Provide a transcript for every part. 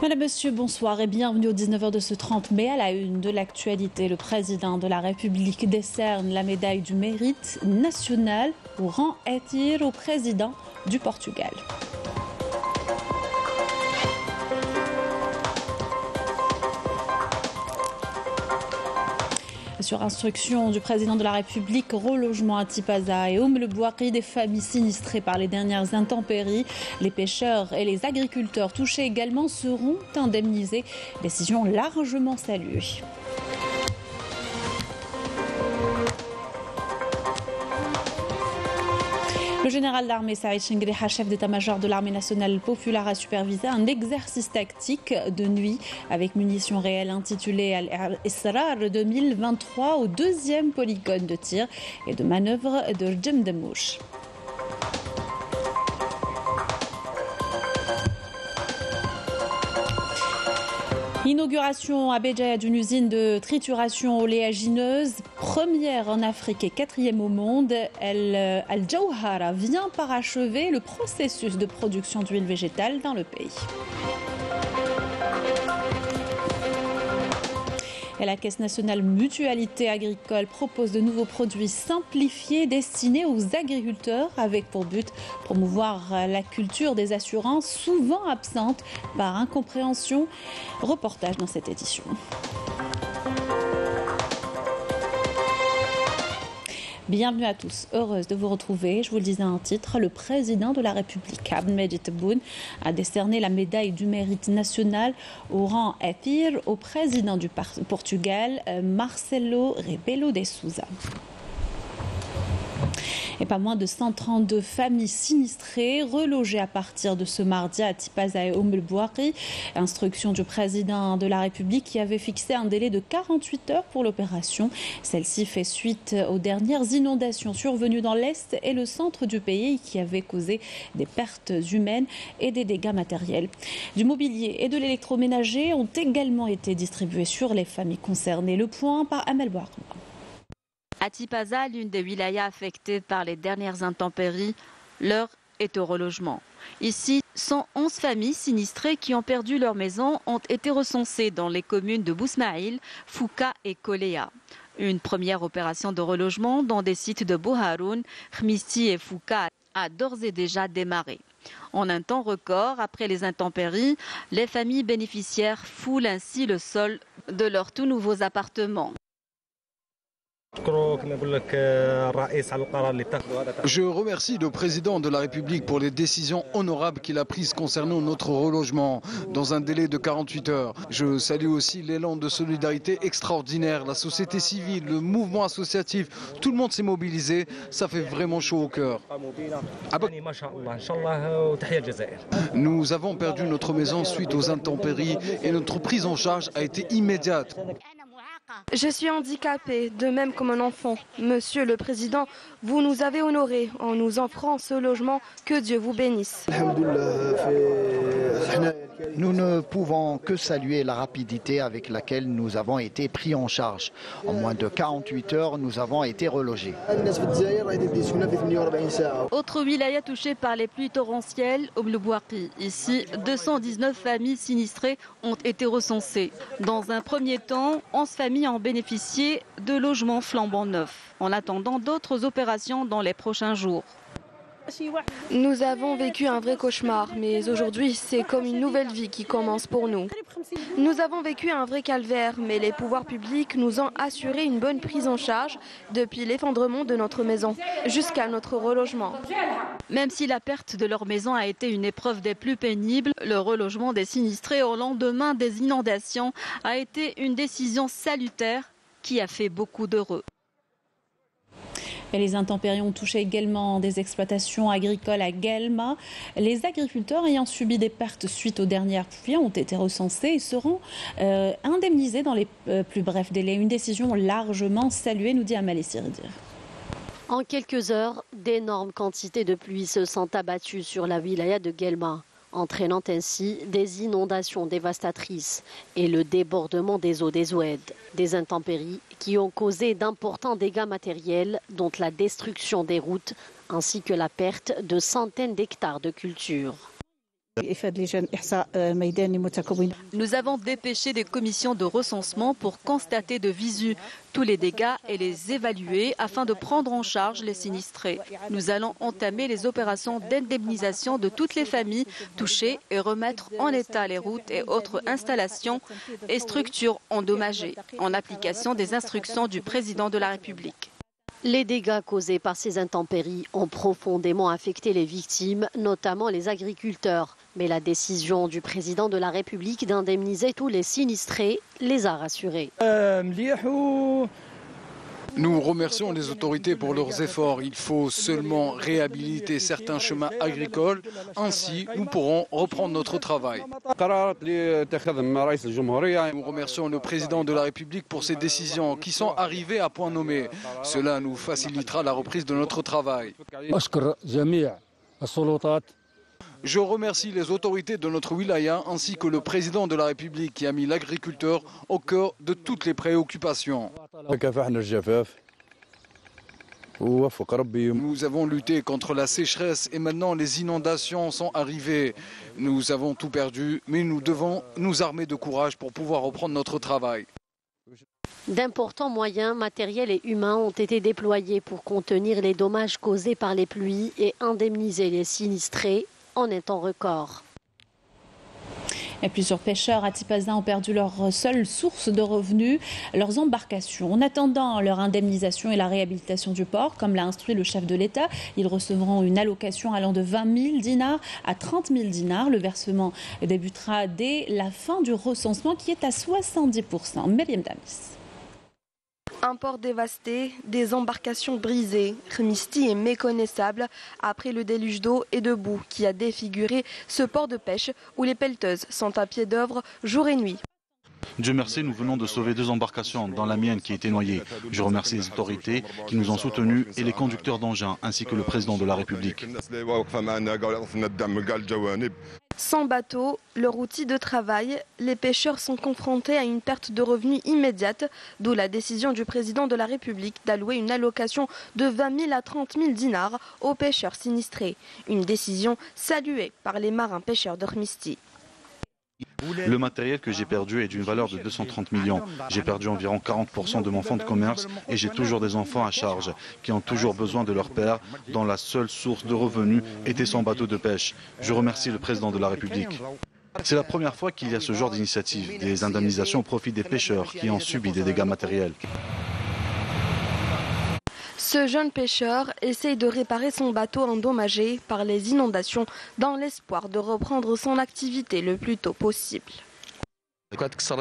Madame, Monsieur, bonsoir et bienvenue au 19h de ce 30 mai. À la une de l'actualité, le président de la République décerne la médaille du mérite national au rang Étir au président du Portugal. Sur instruction du président de la République, relogement à Tipaza et Le Bouakri des familles sinistrées par les dernières intempéries. Les pêcheurs et les agriculteurs touchés également seront indemnisés. Décision largement saluée. Le général d'armée Saïd Chenguereha, chef d'état-major de l'armée nationale populaire, a supervisé un exercice tactique de nuit avec munitions réelles intitulé Al-Israr 2023 au deuxième polygone de tir et de manœuvre de Djemdemouch. Inauguration à Béjaïa d'une usine de trituration oléagineuse, première en Afrique et quatrième au monde. Al-Jawhara vient parachever le processus de production d'huile végétale dans le pays. Et la Caisse nationale mutualité agricole propose de nouveaux produits simplifiés destinés aux agriculteurs avec pour but promouvoir la culture des assurances souvent absente par incompréhension. Reportage dans cette édition. Bienvenue à tous, heureuse de vous retrouver. Je vous le disais en titre, le président de la République, Abdelmadjid Tebboune, a décerné la médaille du mérite national au rang Étir au président du Portugal, Marcelo Rebelo de Sousa. Et pas moins de 132 familles sinistrées relogées à partir de ce mardi à Tipaza et Le Bouakri. Instruction du président de la République qui avait fixé un délai de 48 heures pour l'opération. Celle-ci fait suite aux dernières inondations survenues dans l'est et le centre du pays qui avaient causé des pertes humaines et des dégâts matériels. Du mobilier et de l'électroménager ont également été distribués sur les familles concernées. Le point par Amel Bouakri. À Tipaza, l'une des wilayas affectées par les dernières intempéries, l'heure est au relogement. Ici, 111 familles sinistrées qui ont perdu leur maison ont été recensées dans les communes de Bousmaïl, Fouka et Koléa. Une première opération de relogement dans des sites de Bouharoun, Khmissi et Fouka a d'ores et déjà démarré. En un temps record, après les intempéries, les familles bénéficiaires foulent ainsi le sol de leurs tout nouveaux appartements. Je remercie le président de la République pour les décisions honorables qu'il a prises concernant notre relogement dans un délai de 48 heures. Je salue aussi l'élan de solidarité extraordinaire, la société civile, le mouvement associatif. Tout le monde s'est mobilisé, ça fait vraiment chaud au cœur. Nous avons perdu notre maison suite aux intempéries et notre prise en charge a été immédiate. Je suis handicapée, de même que mon enfant. Monsieur le Président, vous nous avez honorés en nous offrant ce logement. Que Dieu vous bénisse. Nous ne pouvons que saluer la rapidité avec laquelle nous avons été pris en charge. En moins de 48 heures, nous avons été relogés. Autre wilaya touchée par les pluies torrentielles, Le Bouakri. Ici, 219 familles sinistrées ont été recensées. Dans un premier temps, 11 familles ont bénéficié de logements flambant neufs, en attendant d'autres opérations dans les prochains jours. Nous avons vécu un vrai cauchemar, mais aujourd'hui, c'est comme une nouvelle vie qui commence pour nous. Nous avons vécu un vrai calvaire, mais les pouvoirs publics nous ont assuré une bonne prise en charge depuis l'effondrement de notre maison jusqu'à notre relogement. Même si la perte de leur maison a été une épreuve des plus pénibles, le relogement des sinistrés au lendemain des inondations a été une décision salutaire qui a fait beaucoup d'heureux. Et les intempéries ont touché également des exploitations agricoles à Guelma. Les agriculteurs ayant subi des pertes suite aux dernières pluies ont été recensés et seront indemnisés dans les plus brefs délais. Une décision largement saluée, nous dit Amal Siridir. En quelques heures, d'énormes quantités de pluie se sont abattues sur la wilaya de Guelma, entraînant ainsi des inondations dévastatrices et le débordement des eaux des Oued. Des intempéries qui ont causé d'importants dégâts matériels, dont la destruction des routes ainsi que la perte de centaines d'hectares de cultures. Nous avons dépêché des commissions de recensement pour constater de visu tous les dégâts et les évaluer afin de prendre en charge les sinistrés. Nous allons entamer les opérations d'indemnisation de toutes les familles touchées et remettre en état les routes et autres installations et structures endommagées en application des instructions du président de la République. Les dégâts causés par ces intempéries ont profondément affecté les victimes, notamment les agriculteurs. Mais la décision du président de la République d'indemniser tous les sinistrés les a rassurés. Nous remercions les autorités pour leurs efforts. Il faut seulement réhabiliter certains chemins agricoles. Ainsi, nous pourrons reprendre notre travail. Nous remercions le président de la République pour ces décisions qui sont arrivées à point nommé. Cela nous facilitera la reprise de notre travail. Je remercie les autorités de notre wilaya ainsi que le président de la République qui a mis l'agriculteur au cœur de toutes les préoccupations. Nous avons lutté contre la sécheresse et maintenant les inondations sont arrivées. Nous avons tout perdu, mais nous devons nous armer de courage pour pouvoir reprendre notre travail. D'importants moyens matériels et humains ont été déployés pour contenir les dommages causés par les pluies et indemniser les sinistrés en un temps record. Et plusieurs pêcheurs à Tipaza ont perdu leur seule source de revenus, leurs embarcations. En attendant leur indemnisation et la réhabilitation du port, comme l'a instruit le chef de l'État, ils recevront une allocation allant de 20 000 dinars à 30 000 dinars. Le versement débutera dès la fin du recensement qui est à 70%. Myriam Damis. Un port dévasté, des embarcations brisées. Rmisti est méconnaissable après le déluge d'eau et de boue qui a défiguré ce port de pêche où les pelleteuses sont à pied d'œuvre jour et nuit. Dieu merci, nous venons de sauver 2 embarcations, dans la mienne qui a été noyée. Je remercie les autorités qui nous ont soutenus et les conducteurs d'engins, ainsi que le président de la République. Sans bateau, leur outil de travail, les pêcheurs sont confrontés à une perte de revenus immédiate, d'où la décision du président de la République d'allouer une allocation de 20 000 à 30 000 dinars aux pêcheurs sinistrés. Une décision saluée par les marins pêcheurs de Rmisti. Le matériel que j'ai perdu est d'une valeur de 230 millions. J'ai perdu environ 40% de mon fonds de commerce et j'ai toujours des enfants à charge qui ont toujours besoin de leur père dont la seule source de revenus était son bateau de pêche. Je remercie le président de la République. C'est la première fois qu'il y a ce genre d'initiative, des indemnisations au profit des pêcheurs qui ont subi des dégâts matériels. Ce jeune pêcheur essaye de réparer son bateau endommagé par les inondations dans l'espoir de reprendre son activité le plus tôt possible.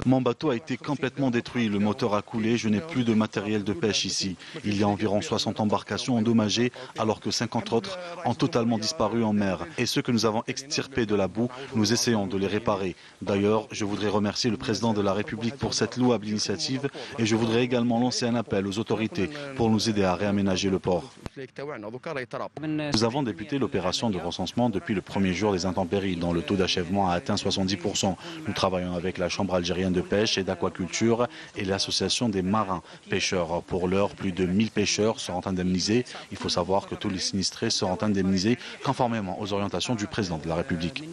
Mon bateau a été complètement détruit, le moteur a coulé, je n'ai plus de matériel de pêche ici. Il y a environ 60 embarcations endommagées alors que 50 autres ont totalement disparu en mer. Et ceux que nous avons extirpés de la boue, nous essayons de les réparer. D'ailleurs, je voudrais remercier le président de la République pour cette louable initiative et je voudrais également lancer un appel aux autorités pour nous aider à réaménager le port. Nous avons débuté l'opération de recensement depuis le premier jour des intempéries, dont le taux d'achèvement a atteint 70%. Nous travaillons avec la Chambre algérienne de pêche et d'aquaculture et l'association des marins pêcheurs. Pour l'heure, plus de 1000 pêcheurs seront indemnisés. Il faut savoir que tous les sinistrés seront indemnisés conformément aux orientations du président de la République.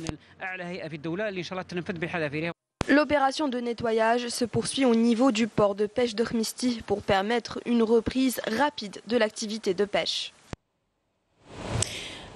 L'opération de nettoyage se poursuit au niveau du port de pêche de Rmisti pour permettre une reprise rapide de l'activité de pêche.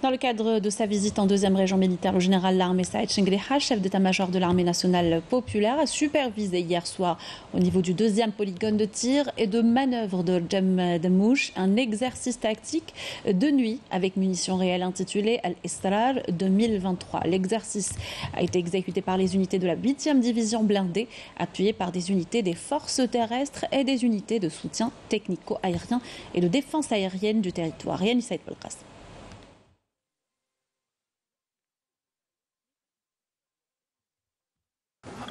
Dans le cadre de sa visite en deuxième région militaire, le général l'armée Saïd Chengriha, chef d'état-major de l'armée nationale populaire, a supervisé hier soir au niveau du deuxième polygone de tir et de manœuvre de Jem Demouch un exercice tactique de nuit avec munitions réelles intitulé Al-Israr 2023. L'exercice a été exécuté par les unités de la 8e division blindée, appuyées par des unités des forces terrestres et des unités de soutien technico-aérien et de défense aérienne du territoire. Yannis Saïd Belkacem.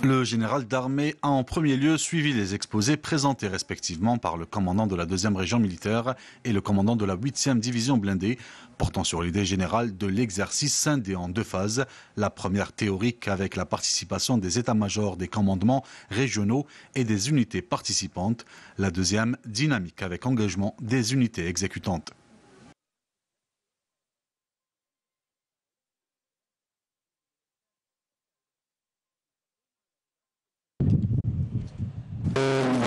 Le général d'armée a en premier lieu suivi les exposés présentés respectivement par le commandant de la 2e région militaire et le commandant de la 8e division blindée, portant sur l'idée générale de l'exercice scindé en 2 phases. La première théorique avec la participation des états-majors des commandements régionaux et des unités participantes. La deuxième dynamique avec engagement des unités exécutantes.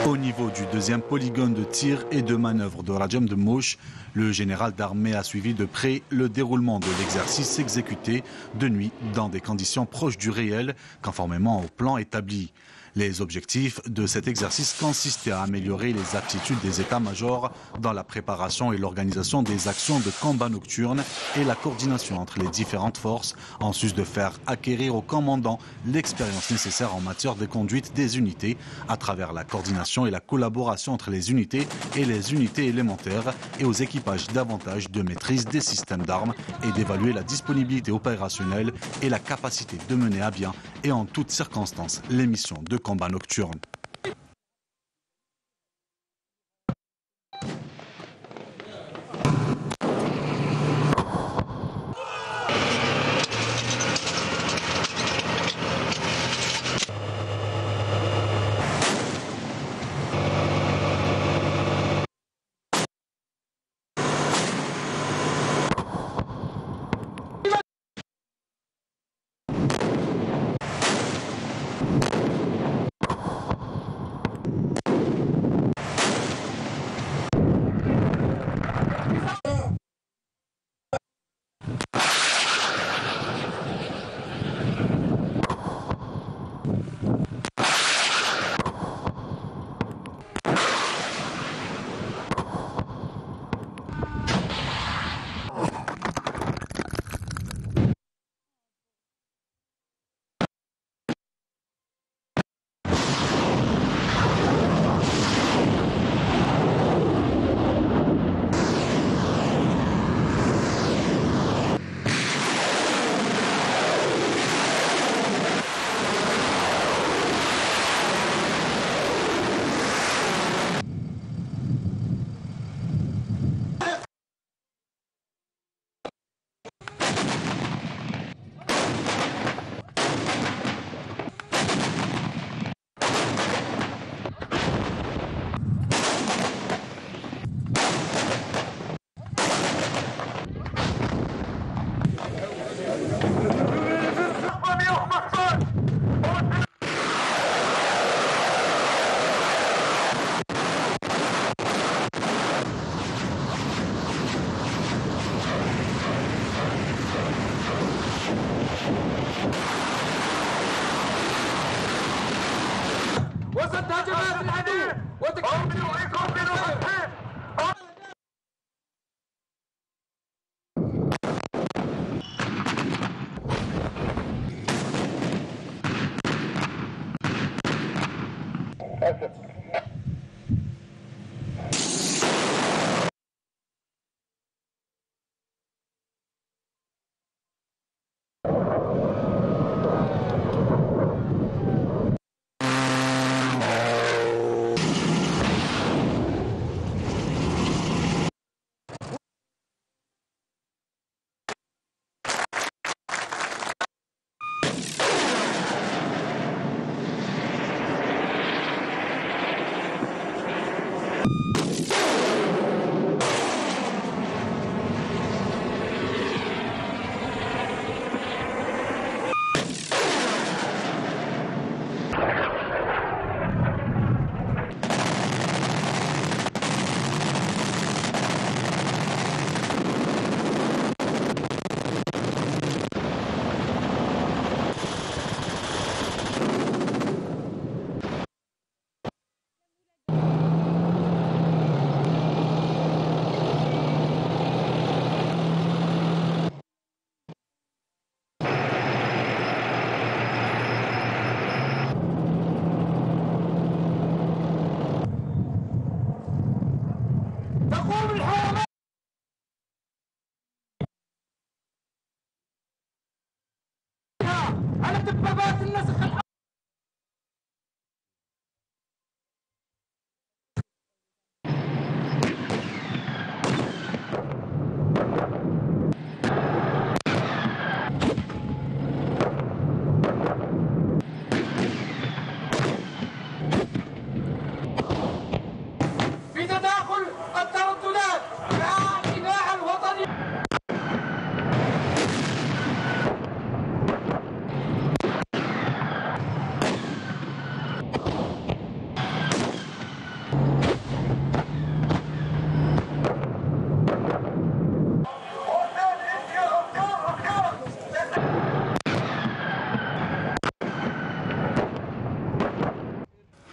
Au niveau du deuxième polygone de tir et de manœuvre de Rajam de Mouche, le général d'armée a suivi de près le déroulement de l'exercice exécuté de nuit dans des conditions proches du réel, conformément au plan établi. Les objectifs de cet exercice consistaient à améliorer les aptitudes des états-majors dans la préparation et l'organisation des actions de combat nocturne et la coordination entre les différentes forces, en sus de faire acquérir aux commandants l'expérience nécessaire en matière de conduite des unités à travers la coordination et la collaboration entre les unités et les unités élémentaires et aux équipages davantage de maîtrise des systèmes d'armes et d'évaluer la disponibilité opérationnelle et la capacité de mener à bien et en toutes circonstances les missions de combat nocturne.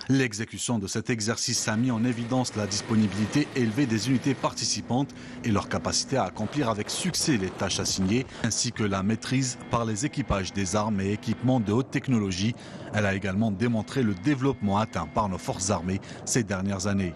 L'exécution de cet exercice a mis en évidence la disponibilité élevée des unités participantes et leur capacité à accomplir avec succès les tâches assignées, ainsi que la maîtrise par les équipages des armes et équipements de haute technologie. Elle a également démontré le développement atteint par nos forces armées ces dernières années.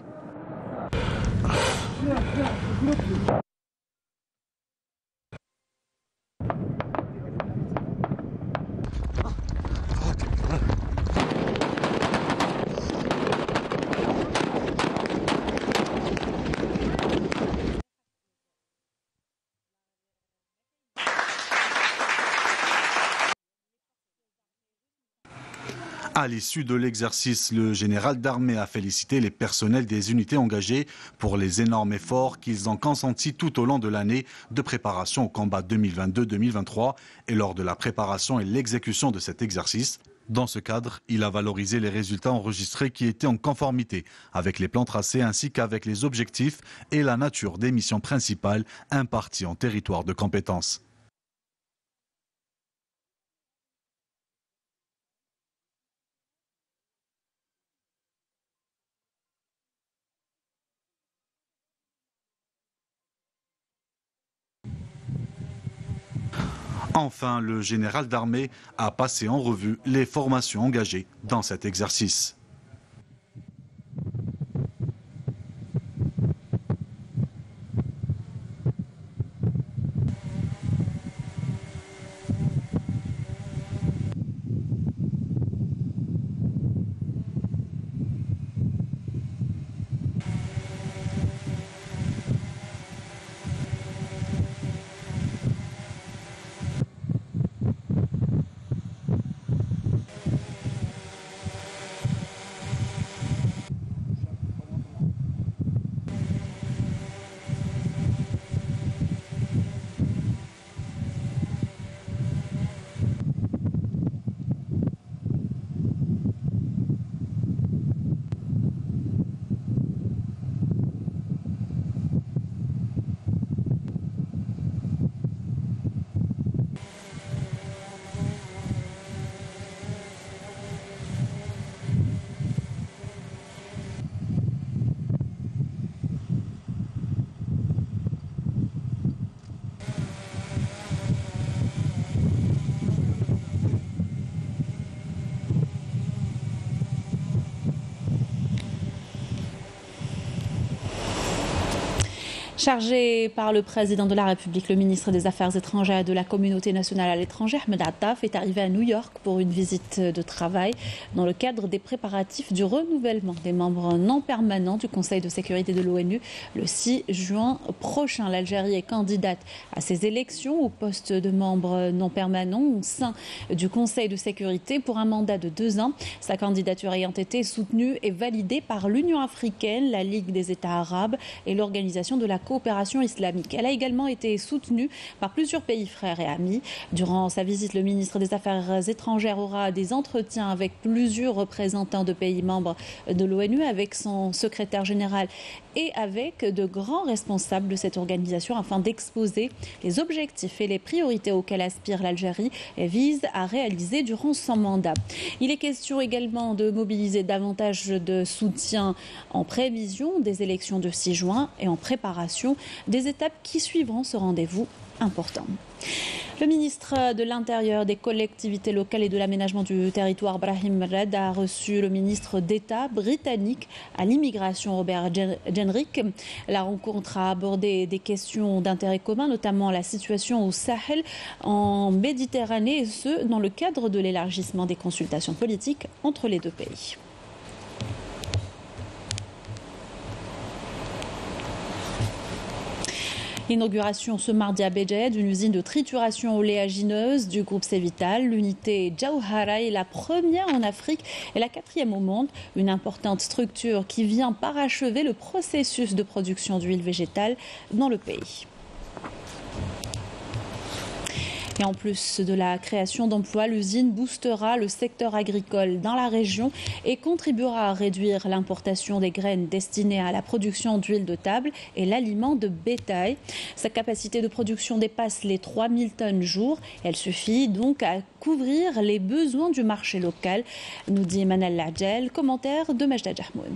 À l'issue de l'exercice, le général d'armée a félicité les personnels des unités engagées pour les énormes efforts qu'ils ont consentis tout au long de l'année de préparation au combat 2022-2023 et lors de la préparation et l'exécution de cet exercice. Dans ce cadre, il a valorisé les résultats enregistrés qui étaient en conformité avec les plans tracés ainsi qu'avec les objectifs et la nature des missions principales imparties en territoire de compétence. Enfin, le général d'armée a passé en revue les formations engagées dans cet exercice. Chargé par le président de la République, le ministre des Affaires étrangères et de la communauté nationale à l'étranger, Ahmed Attaf, est arrivé à New York pour une visite de travail dans le cadre des préparatifs du renouvellement des membres non permanents du Conseil de sécurité de l'ONU le 6 juin prochain. L'Algérie est candidate à ces élections au poste de membre non permanent au sein du Conseil de sécurité pour un mandat de 2 ans. Sa candidature ayant été soutenue et validée par l'Union africaine, la Ligue des États arabes et l'Organisation de la coopération islamique. Elle a également été soutenue par plusieurs pays frères et amis. Durant sa visite, le ministre des Affaires étrangères aura des entretiens avec plusieurs représentants de pays membres de l'ONU, avec son secrétaire général et avec de grands responsables de cette organisation afin d'exposer les objectifs et les priorités auxquelles aspire l'Algérie et vise à réaliser durant son mandat. Il est question également de mobiliser davantage de soutien en prévision des élections de 6 juin et en préparation des étapes qui suivront ce rendez-vous important. Le ministre de l'Intérieur, des collectivités locales et de l'aménagement du territoire, Brahim Red, a reçu le ministre d'État britannique à l'immigration, Robert Jenrick. La rencontre a abordé des questions d'intérêt commun, notamment la situation au Sahel, en Méditerranée, et ce, dans le cadre de l'élargissement des consultations politiques entre les deux pays. L'inauguration ce mardi à Béjaïa d'une usine de trituration oléagineuse du groupe Cévital. L'unité Jawhara est la première en Afrique et la 4e au monde. Une importante structure qui vient parachever le processus de production d'huile végétale dans le pays. Et en plus de la création d'emplois, l'usine boostera le secteur agricole dans la région et contribuera à réduire l'importation des graines destinées à la production d'huile de table et l'aliment de bétail. Sa capacité de production dépasse les 3000 tonnes jour. Elle suffit donc à couvrir les besoins du marché local, nous dit Manal Ladjel, commentaire de Majda Jahmoud.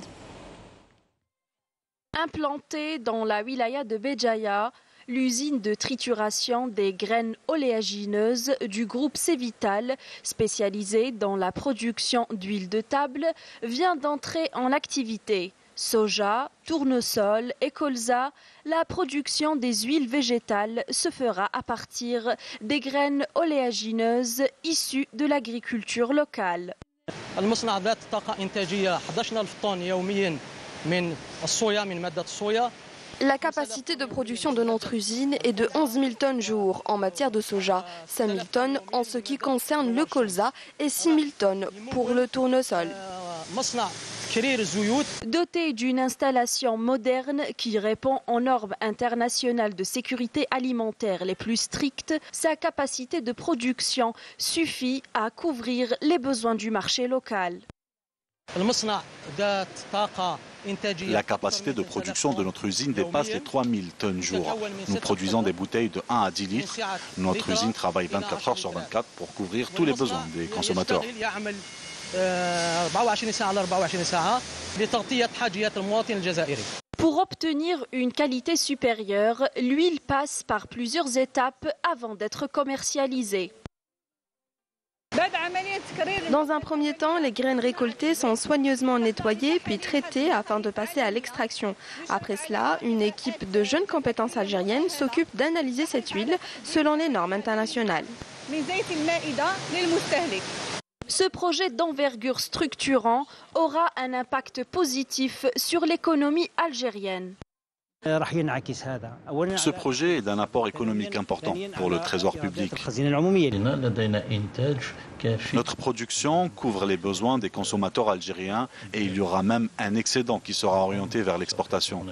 Implantée dans la wilaya de Béjaïa, l'usine de trituration des graines oléagineuses du groupe Cévital, spécialisée dans la production d'huile de table, vient d'entrer en activité. Soja, tournesol et colza, la production des huiles végétales se fera à partir des graines oléagineuses issues de l'agriculture locale. La capacité de production de notre usine est de 11 000 tonnes jour en matière de soja, 5 000 tonnes en ce qui concerne le colza et 6 000 tonnes pour le tournesol. Doté d'une installation moderne qui répond aux normes internationales de sécurité alimentaire les plus strictes, sa capacité de production suffit à couvrir les besoins du marché local. La capacité de production de notre usine dépasse les 3000 tonnes jour. Nous produisons des bouteilles de 1 à 10 litres. Notre usine travaille 24 heures sur 24 pour couvrir tous les besoins des consommateurs. Pour obtenir une qualité supérieure, l'huile passe par plusieurs étapes avant d'être commercialisée. Dans un premier temps, les graines récoltées sont soigneusement nettoyées puis traitées afin de passer à l'extraction. Après cela, une équipe de jeunes compétences algériennes s'occupe d'analyser cette huile selon les normes internationales. Ce projet d'envergure structurant aura un impact positif sur l'économie algérienne. Ce projet est d'un apport économique important pour le trésor public. Notre production couvre les besoins des consommateurs algériens et il y aura même un excédent qui sera orienté vers l'exportation.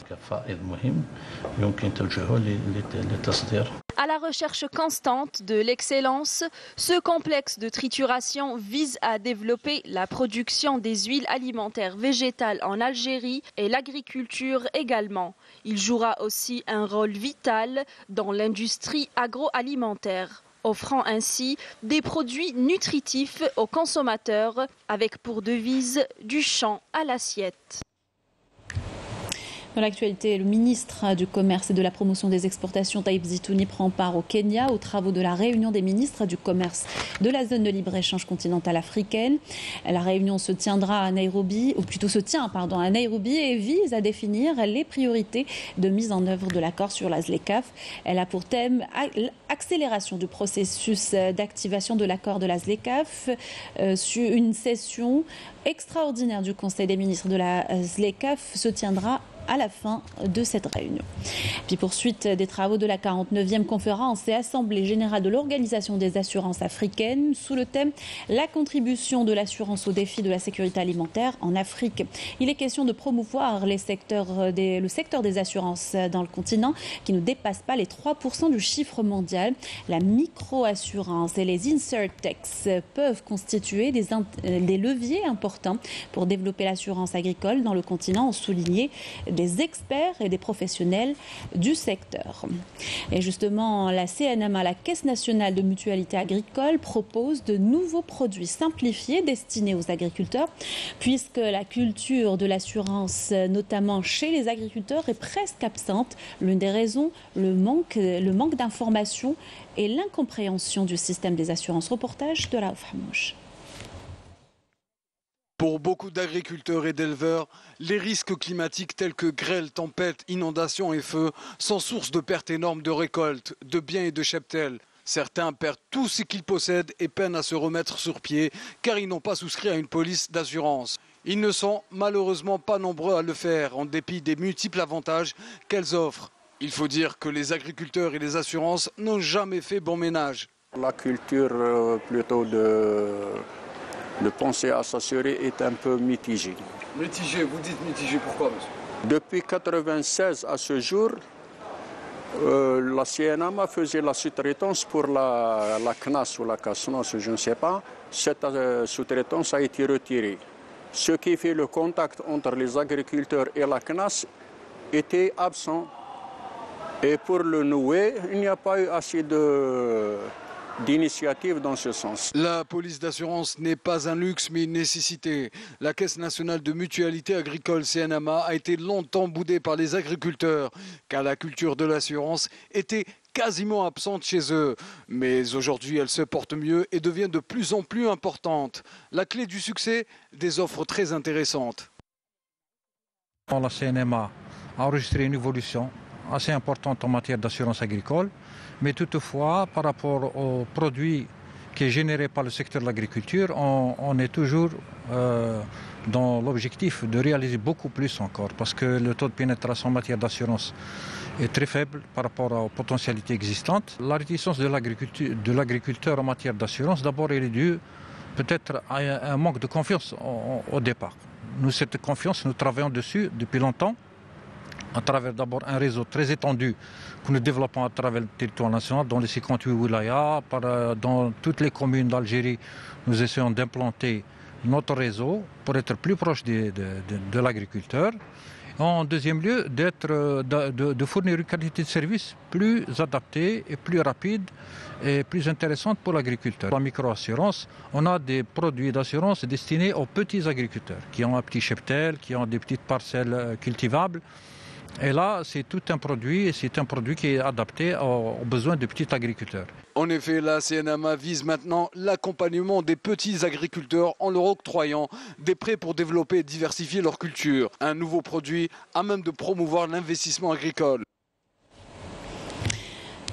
À la recherche constante de l'excellence, ce complexe de trituration vise à développer la production des huiles alimentaires végétales en Algérie et l'agriculture également. Il jouera aussi un rôle vital dans l'industrie agroalimentaire, offrant ainsi des produits nutritifs aux consommateurs avec pour devise du champ à l'assiette. Dans l'actualité, le ministre du Commerce et de la Promotion des Exportations, Taïb Zitouni, prend part au Kenya aux travaux de la réunion des ministres du Commerce de la zone de libre-échange continentale africaine. La réunion se tiendra à Nairobi, ou plutôt se tient à Nairobi et vise à définir les priorités de mise en œuvre de l'accord sur la ZLECAf. Elle a pour thème l'accélération du processus d'activation de l'accord de la ZLECAf sur une session extraordinaire du Conseil des ministres de la ZLECAf se tiendra à la fin de cette réunion. Puis poursuite des travaux de la 49e conférence et assemblée générale de l'Organisation des assurances africaines sous le thème « La contribution de l'assurance au défi de la sécurité alimentaire en Afrique ». Il est question de promouvoir le secteur des assurances dans le continent qui ne dépasse pas les 3% du chiffre mondial. La micro-assurance et les insurtechs peuvent constituer des leviers importants pour développer l'assurance agricole dans le continent, ont souligné des experts et des professionnels du secteur. Et justement, la CNMA, la Caisse nationale de mutualité agricole, propose de nouveaux produits simplifiés destinés aux agriculteurs, puisque la culture de l'assurance, notamment chez les agriculteurs, est presque absente. L'une des raisons, le manque d'informations et l'incompréhension du système des assurances. Reportage de Raouf Hamouche. Pour beaucoup d'agriculteurs et d'éleveurs, les risques climatiques tels que grêle, tempêtes, inondations et feux sont source de pertes énormes de récoltes, de biens et de cheptels. Certains perdent tout ce qu'ils possèdent et peinent à se remettre sur pied car ils n'ont pas souscrit à une police d'assurance. Ils ne sont malheureusement pas nombreux à le faire en dépit des multiples avantages qu'elles offrent. Il faut dire que les agriculteurs et les assurances n'ont jamais fait bon ménage. La culture plutôt de penser à s'assurer est un peu mitigée. Mitigé, vous dites mitigé, pourquoi monsieur ? Depuis 1996 à ce jour, La CNAMA faisait la sous-traitance pour la CNAS ou la CASNOS, je ne sais pas. Cette sous-traitance a été retirée. Ce qui fait le contact entre les agriculteurs et la CNAS était absent. Et pour le nouer, il n'y a pas eu assez d'initiatives dans ce sens. La police d'assurance n'est pas un luxe mais une nécessité. La Caisse nationale de mutualité agricole CNAMA a été longtemps boudée par les agriculteurs car la culture de l'assurance était quasiment absente chez eux. Mais aujourd'hui, elle se porte mieux et devient de plus en plus importante. La clé du succès, des offres très intéressantes. La CNMA a enregistré une évolution assez importante en matière d'assurance agricole, mais toutefois, par rapport aux produits qui est généré par le secteur de l'agriculture, on est toujours dans l'objectif de réaliser beaucoup plus encore, parce que le taux de pénétration en matière d'assurance est très faible par rapport aux potentialités existantes. La réticence de l'agriculteur en matière d'assurance, d'abord, elle est due peut-être à un manque de confiance au départ. Nous, cette confiance, nous travaillons dessus depuis longtemps, à travers d'abord un réseau très étendu que nous développons à travers le territoire national, dans les 58 wilayas, dans toutes les communes d'Algérie. Nous essayons d'implanter notre réseau pour être plus proche de l'agriculteur. En deuxième lieu, de fournir une qualité de service plus adaptée et plus rapide et plus intéressante pour l'agriculteur. La microassurance, on a des produits d'assurance destinés aux petits agriculteurs qui ont un petit cheptel, qui ont des petites parcelles cultivables. Et là, c'est tout un produit, et c'est un produit qui est adapté aux besoins des petits agriculteurs. En effet, la CNAMA vise maintenant l'accompagnement des petits agriculteurs en leur octroyant des prêts pour développer et diversifier leur culture. Un nouveau produit à même de promouvoir l'investissement agricole.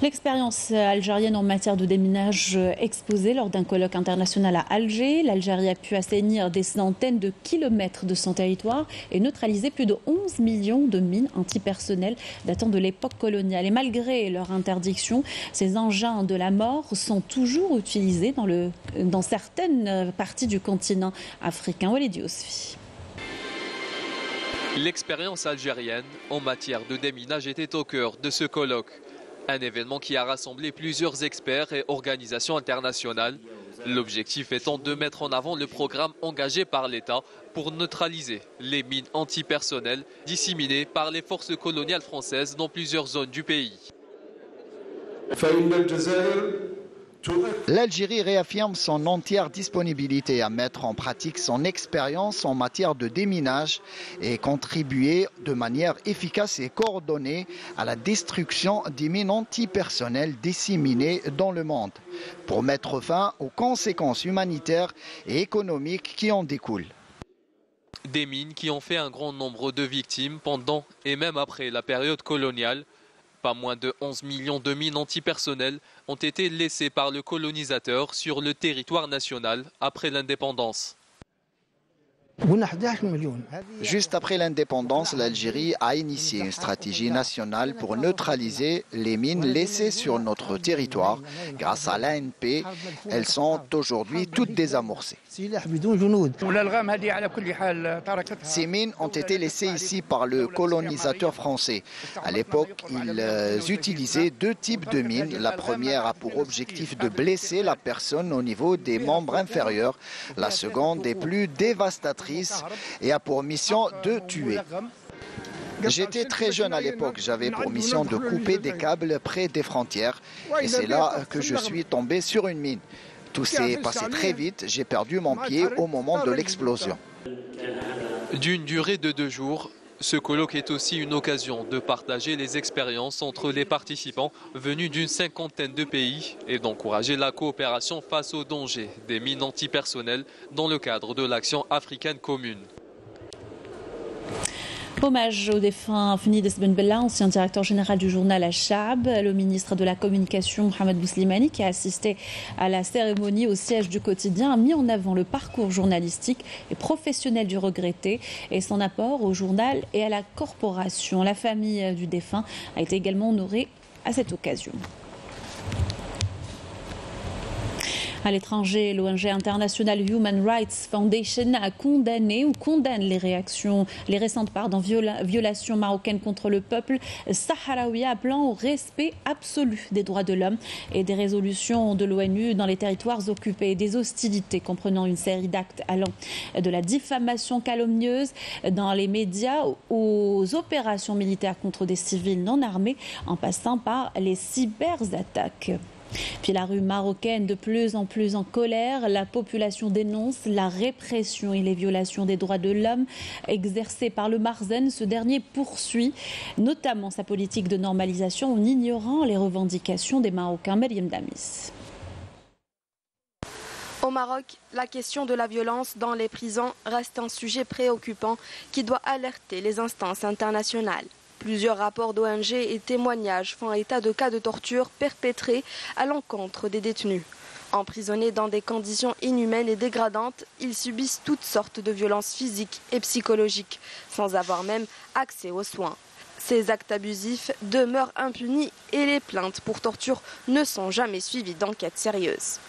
L'expérience algérienne en matière de déminage exposée lors d'un colloque international à Alger. L'Algérie a pu assainir des centaines de kilomètres de son territoire et neutraliser plus de 11 millions de mines antipersonnelles datant de l'époque coloniale. Et malgré leur interdiction, ces engins de la mort sont toujours utilisés dans certaines parties du continent africain. Walid Yousfi. L'expérience algérienne en matière de déminage était au cœur de ce colloque. Un événement qui a rassemblé plusieurs experts et organisations internationales. L'objectif étant de mettre en avant le programme engagé par l'État pour neutraliser les mines antipersonnelles disséminées par les forces coloniales françaises dans plusieurs zones du pays. L'Algérie réaffirme son entière disponibilité à mettre en pratique son expérience en matière de déminage et contribuer de manière efficace et coordonnée à la destruction des mines antipersonnelles disséminées dans le monde, pour mettre fin aux conséquences humanitaires et économiques qui en découlent. Des mines qui ont fait un grand nombre de victimes pendant et même après la période coloniale. Pas moins de 11 millions de mines antipersonnelles ont été laissées par le colonisateur sur le territoire national après l'indépendance. Juste après l'indépendance, l'Algérie a initié une stratégie nationale pour neutraliser les mines laissées sur notre territoire. Grâce à l'ANP, elles sont aujourd'hui toutes désamorcées. Ces mines ont été laissées ici par le colonisateur français. À l'époque, ils utilisaient deux types de mines. La première a pour objectif de blesser la personne au niveau des membres inférieurs. La seconde est plus dévastatrice et a pour mission de tuer. J'étais très jeune à l'époque, j'avais pour mission de couper des câbles près des frontières et c'est là que je suis tombé sur une mine. Tout s'est passé très vite, j'ai perdu mon pied au moment de l'explosion. D'une durée de 2 jours, ce colloque est aussi une occasion de partager les expériences entre les participants venus d'une 50aine de pays et d'encourager la coopération face aux dangers des mines antipersonnelles dans le cadre de l'action africaine commune. Hommage au défunt Fnides Ben Bella, ancien directeur général du journal Al-Shab, le ministre de la Communication Mohamed Bouslimani, qui a assisté à la cérémonie au siège du quotidien, a mis en avant le parcours journalistique et professionnel du regretté et son apport au journal et à la corporation. La famille du défunt a été également honorée à cette occasion. À l'étranger, l'ONG internationale Human Rights Foundation a condamné ou condamne les récentes violations marocaines contre le peuple sahraoui, appelant au respect absolu des droits de l'homme et des résolutions de l'ONU dans les territoires occupés, des hostilités comprenant une série d'actes allant de la diffamation calomnieuse dans les médias aux opérations militaires contre des civils non armés en passant par les cyberattaques. Puis la rue marocaine de plus en plus en colère, la population dénonce la répression et les violations des droits de l'homme exercées par le Marzen. Ce dernier poursuit notamment sa politique de normalisation en ignorant les revendications des Marocains. Mariam Damis. Au Maroc, la question de la violence dans les prisons reste un sujet préoccupant qui doit alerter les instances internationales. Plusieurs rapports d'ONG et témoignages font état de cas de torture perpétrés à l'encontre des détenus. Emprisonnés dans des conditions inhumaines et dégradantes, ils subissent toutes sortes de violences physiques et psychologiques, sans avoir même accès aux soins. Ces actes abusifs demeurent impunis et les plaintes pour torture ne sont jamais suivies d'enquêtes sérieuses.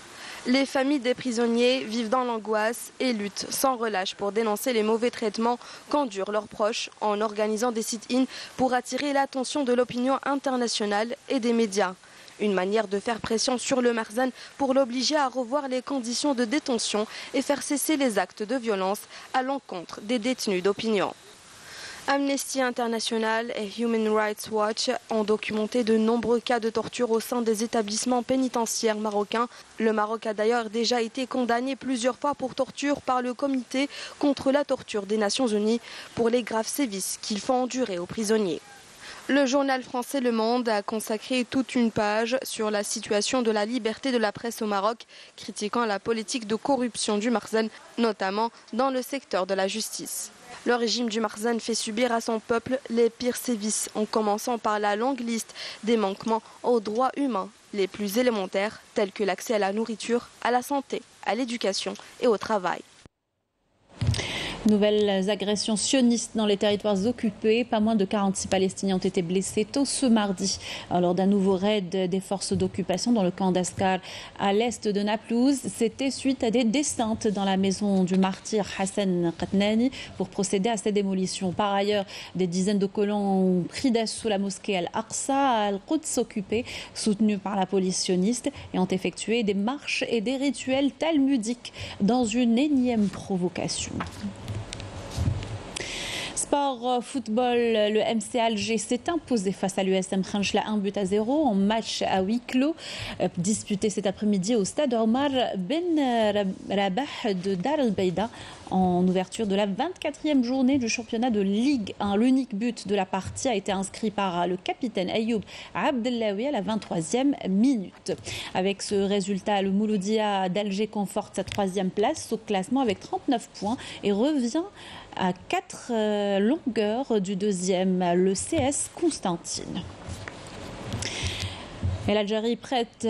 Les familles des prisonniers vivent dans l'angoisse et luttent sans relâche pour dénoncer les mauvais traitements qu'endurent leurs proches en organisant des sit-ins pour attirer l'attention de l'opinion internationale et des médias. Une manière de faire pression sur le Marzen pour l'obliger à revoir les conditions de détention et faire cesser les actes de violence à l'encontre des détenus d'opinion. Amnesty International et Human Rights Watch ont documenté de nombreux cas de torture au sein des établissements pénitentiaires marocains. Le Maroc a d'ailleurs déjà été condamné plusieurs fois pour torture par le Comité contre la torture des Nations Unies pour les graves sévices qu'ils font endurer aux prisonniers. Le journal français Le Monde a consacré toute une page sur la situation de la liberté de la presse au Maroc, critiquant la politique de corruption du Marzen, notamment dans le secteur de la justice. Le régime du Marzen fait subir à son peuple les pires sévices, en commençant par la longue liste des manquements aux droits humains les plus élémentaires, tels que l'accès à la nourriture, à la santé, à l'éducation et au travail. Nouvelles agressions sionistes dans les territoires occupés. Pas moins de 46 Palestiniens ont été blessés tôt ce mardi lors d'un nouveau raid des forces d'occupation dans le camp d'Askar à l'est de Naplouse. C'était suite à des descentes dans la maison du martyr Hassan Qatnani pour procéder à ces démolitions. Par ailleurs, des dizaines de colons ont pris d'assaut la mosquée Al-Aqsa à Al-Quds occupée, soutenue par la police sioniste, et ont effectué des marches et des rituels talmudiques dans une énième provocation. Sport football, le MC Alger s'est imposé face à l'USM Khanchla 1-0 en match à huis clos disputé cet après-midi au stade Omar Ben Rabah de Dar el-Beida en ouverture de la 24e journée du championnat de Ligue 1. L'unique but de la partie a été inscrit par le capitaine Ayoub Abdellaoui à la 23e minute. Avec ce résultat, le Mouloudia d'Alger conforte sa 3e place au classement avec 39 points et revient à 4 longueurs du deuxième, le CS Constantine. Et l'Algérie prête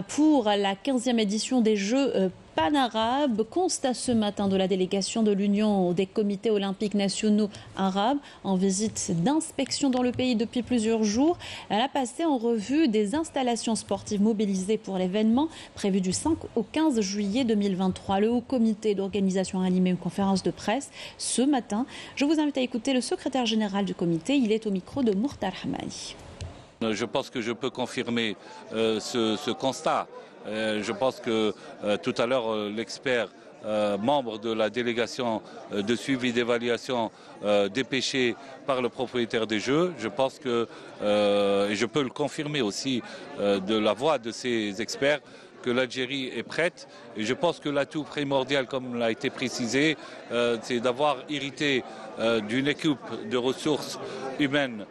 pour la 15e édition des Jeux panarabes. Constat ce matin de la délégation de l'Union des comités olympiques nationaux arabes en visite d'inspection dans le pays depuis plusieurs jours. Elle a passé en revue des installations sportives mobilisées pour l'événement prévu du 5 au 15 juillet 2023. Le Haut Comité d'organisation a animé une conférence de presse ce matin. Je vous invite à écouter le secrétaire général du comité. Il est au micro de Mourtar Hamani. Je pense que je peux confirmer ce constat. Je pense que tout à l'heure, l'expert membre de la délégation de suivi d'évaluation dépêché par le propriétaire des Jeux, je pense que, et je peux le confirmer aussi de la voix de ces experts, que l'Algérie est prête. Et je pense que l'atout primordial, comme l'a été précisé, c'est d'avoir hérité d'une équipe de ressources humaines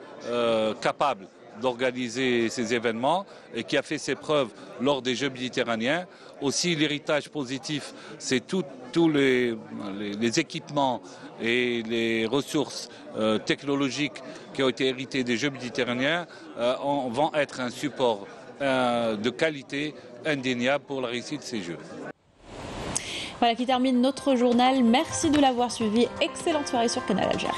capable d'organiser ces événements et qui a fait ses preuves lors des Jeux méditerranéens. Aussi, l'héritage positif, c'est tous les équipements et les ressources technologiques qui ont été héritées des Jeux méditerranéens vont être un support de qualité indéniable pour la réussite de ces Jeux. Voilà qui termine notre journal. Merci de l'avoir suivi. Excellente soirée sur Canal Algérie.